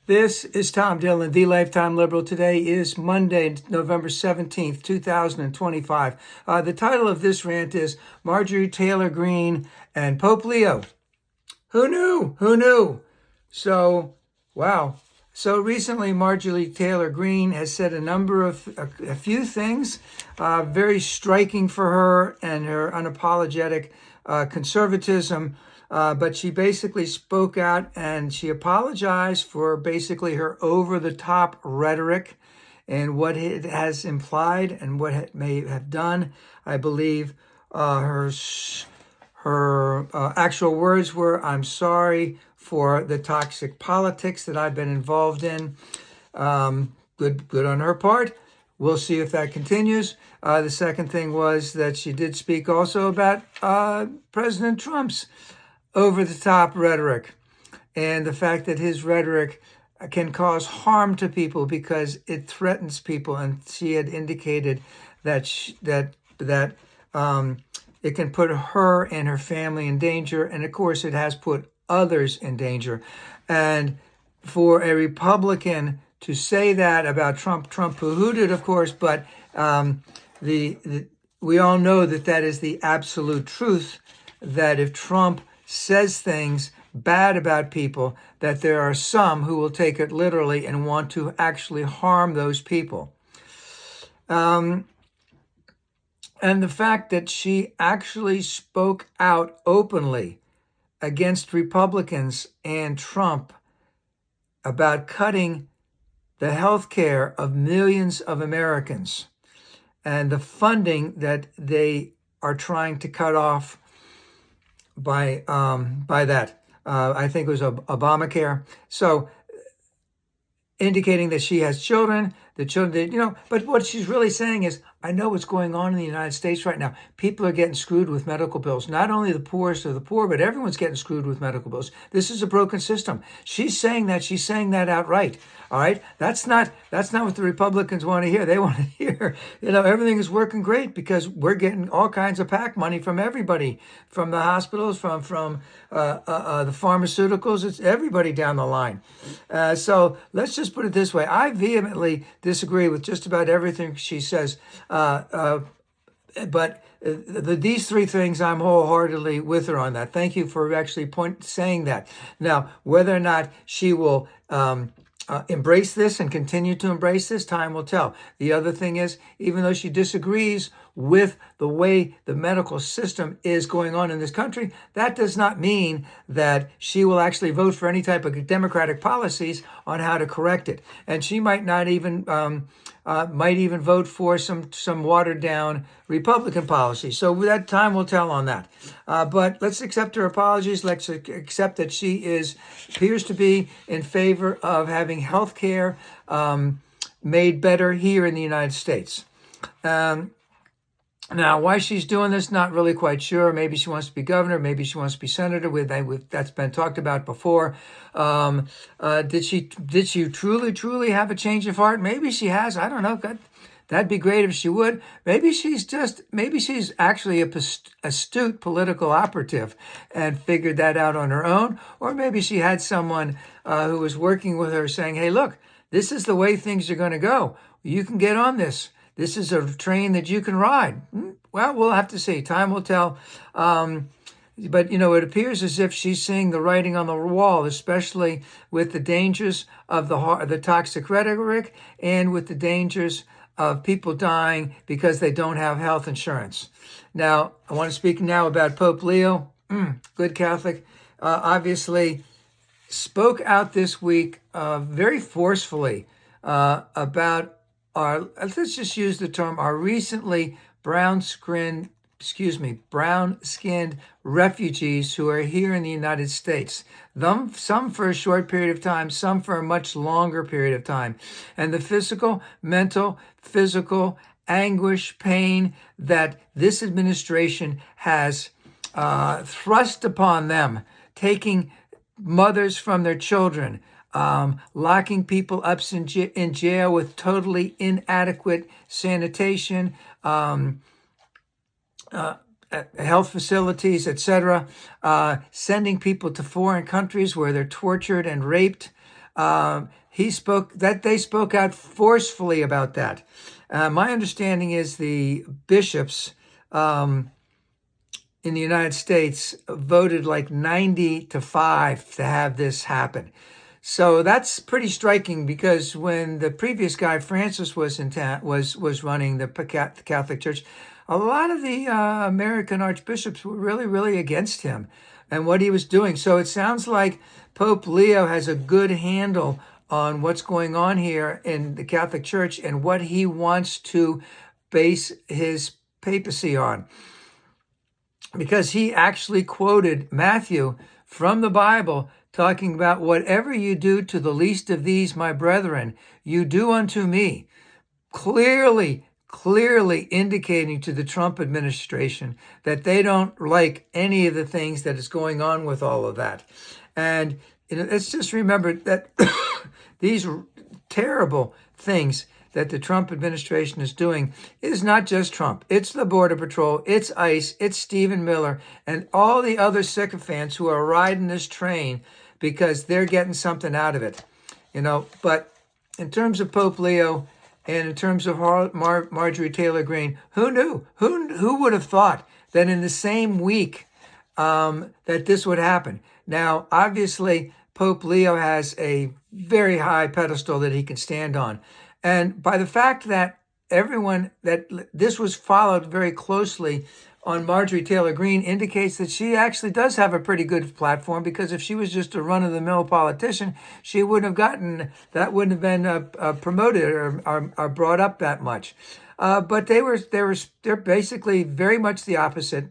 This is Tom Dillon, the Lifetime Liberal. Today is Monday, November 17th, 2025. The title of this rant is Marjorie Taylor Greene and Popo. Who knew? Who knew? Wow. So recently, Marjorie Taylor Greene has said a few things very striking for her and her unapologetic conservatism. But she basically spoke out and she apologized for basically her over-the-top rhetoric and what it has implied and what it may have done. I believe her actual words were, "I'm sorry for the toxic politics that I've been involved in." Good on her part. We'll see if that continues. The second thing was that she did speak also about President Trump's over-the-top rhetoric and the fact that his rhetoric can cause harm to people because it threatens people. And she had indicated that it can put her and her family in danger. And of course, it has put others in danger. And for a Republican to say that about Trump poo-hooed it, of course, but we all know that is the absolute truth, that if Trump says things bad about people, that there are some who will take it literally and want to actually harm those people. And the fact that she actually spoke out openly against Republicans and Trump about cutting the health care of millions of Americans and the funding that they are trying to cut off by that. I think it was Obamacare. So indicating that she has children, but what she's really saying is, I know what's going on in the United States right now. People are getting screwed with medical bills. Not only the poorest of the poor, but everyone's getting screwed with medical bills. This is a broken system. She's saying that outright. All right. That's not what the Republicans want to hear. They want to hear, everything is working great because we're getting all kinds of PAC money from everybody, from the hospitals, from the pharmaceuticals. It's everybody down the line. So let's just put it this way. I vehemently disagree with just about everything she says. But these three things, I'm wholeheartedly with her on that. Thank you for actually saying that. Now, whether or not she will embrace this and continue to embrace this, time will tell. The other thing is, even though she disagrees with the way the medical system is going on in this country, that does not mean that she will actually vote for any type of democratic policies on how to correct it. And she might not even vote for some watered down Republican policy. So that time will tell on that. But let's accept her apologies. Let's accept that she appears to be in favor of having health care made better here in the United States. Now, why she's doing this, not really quite sure. Maybe she wants to be governor. Maybe she wants to be senator. That's been talked about before. Did she truly have a change of heart? Maybe she has. I don't know. That'd be great if she would. Maybe she's actually a astute political operative and figured that out on her own. Or maybe she had someone who was working with her saying, "Hey, look, this is the way things are going to go. You can get on this. This is a train that you can ride." Well, we'll have to see. Time will tell. But, it appears as if she's seeing the writing on the wall, especially with the dangers of the toxic rhetoric and with the dangers of people dying because they don't have health insurance. Now, I want to speak now about Pope Leo, good Catholic, obviously spoke out this week very forcefully about let's just use the term, our recently brown-skinned refugees who are here in the United States. Some for a short period of time, some for a much longer period of time. And the physical anguish, pain that this administration has thrust upon them, taking mothers from their children, locking people up in jail with totally inadequate sanitation, health facilities, etc., sending people to foreign countries where they're tortured and raped, They spoke out forcefully about that. My understanding is the bishops in the United States voted like 90-5 to have this happen. So that's pretty striking, because when the previous guy, Francis, was in town, was running the Catholic Church, a lot of the American archbishops were really, really against him and what he was doing. So it sounds like Pope Leo has a good handle on what's going on here in the Catholic Church and what he wants to base his papacy on, because he actually quoted Matthew from the Bible, talking about whatever you do to the least of these, my brethren, you do unto me. Clearly indicating to the Trump administration that they don't like any of the things that is going on with all of that. And let's just remember that these terrible things that the Trump administration is doing is not just Trump. It's the Border Patrol, it's ICE, it's Stephen Miller, and all the other sycophants who are riding this train because they're getting something out of it. But in terms of Pope Leo and in terms of Marjorie Taylor Greene, who knew? Who would have thought that in the same week that this would happen? Now, obviously, Pope Leo has a very high pedestal that he can stand on. And by the fact that this was followed very closely on Marjorie Taylor Greene indicates that she actually does have a pretty good platform, because if she was just a run-of-the-mill politician, she wouldn't have been promoted or brought up that much. But they're basically very much the opposite.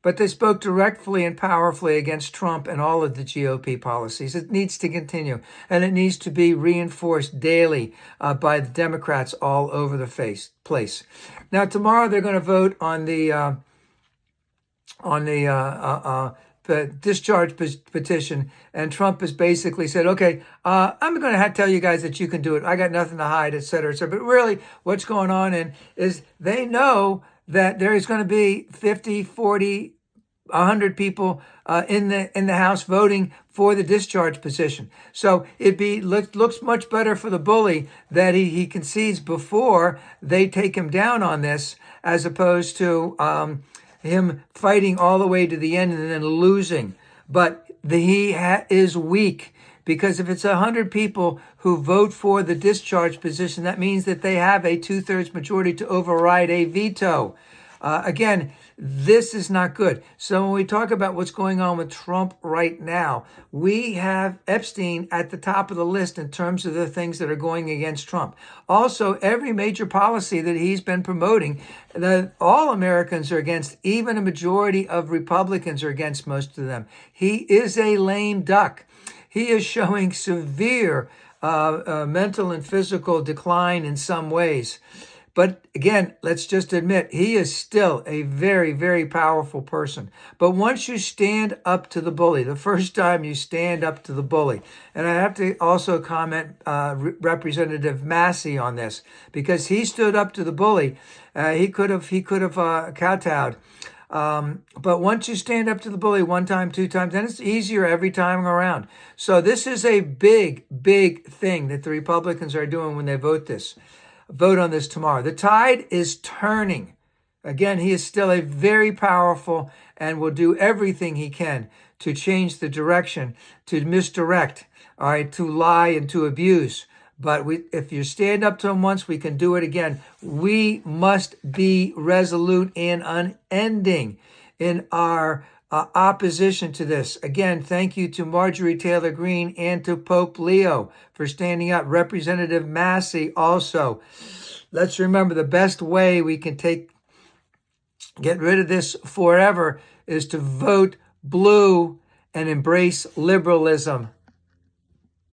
But they spoke directly and powerfully against Trump and all of the GOP policies. It needs to continue, and it needs to be reinforced daily by the Democrats all over the place. Now, tomorrow they're going to vote on the discharge petition, and Trump has basically said, okay, I'm going to tell you guys that you can do it. I got nothing to hide, et cetera, et cetera. But really, what's going on is they know that there is going to be 50, 40, 100 people in the House voting for the discharge position. So looks much better for the bully that he concedes before they take him down on this, as opposed to him fighting all the way to the end and then losing. But he is weak, because if it's 100 people who vote for the discharge position, that means that they have a 2/3 majority to override a veto. Again, this is not good. So when we talk about what's going on with Trump right now, we have Epstein at the top of the list in terms of the things that are going against Trump. Also, every major policy that he's been promoting, all Americans are against. Even a majority of Republicans are against most of them. He is a lame duck. He is showing severe mental and physical decline in some ways. But again, let's just admit, he is still a very, very powerful person. But once you stand up to the bully, the first time you stand up to the bully, and I have to also comment Representative Massey on this, because he stood up to the bully. He could have kowtowed. But once you stand up to the bully one time, two times, then it's easier every time around. So this is a big, big thing that the Republicans are doing when they vote on this tomorrow. The tide is turning. Again, he is still a very powerful and will do everything he can to change the direction, to misdirect, all right, to lie and to abuse. But if you stand up to him once, we can do it again. We must be resolute and unending in our opposition to this. Again, thank you to Marjorie Taylor Greene and to Pope Leo for standing up. Representative Massey also. Let's remember, the best way we can get rid of this forever is to vote blue and embrace liberalism.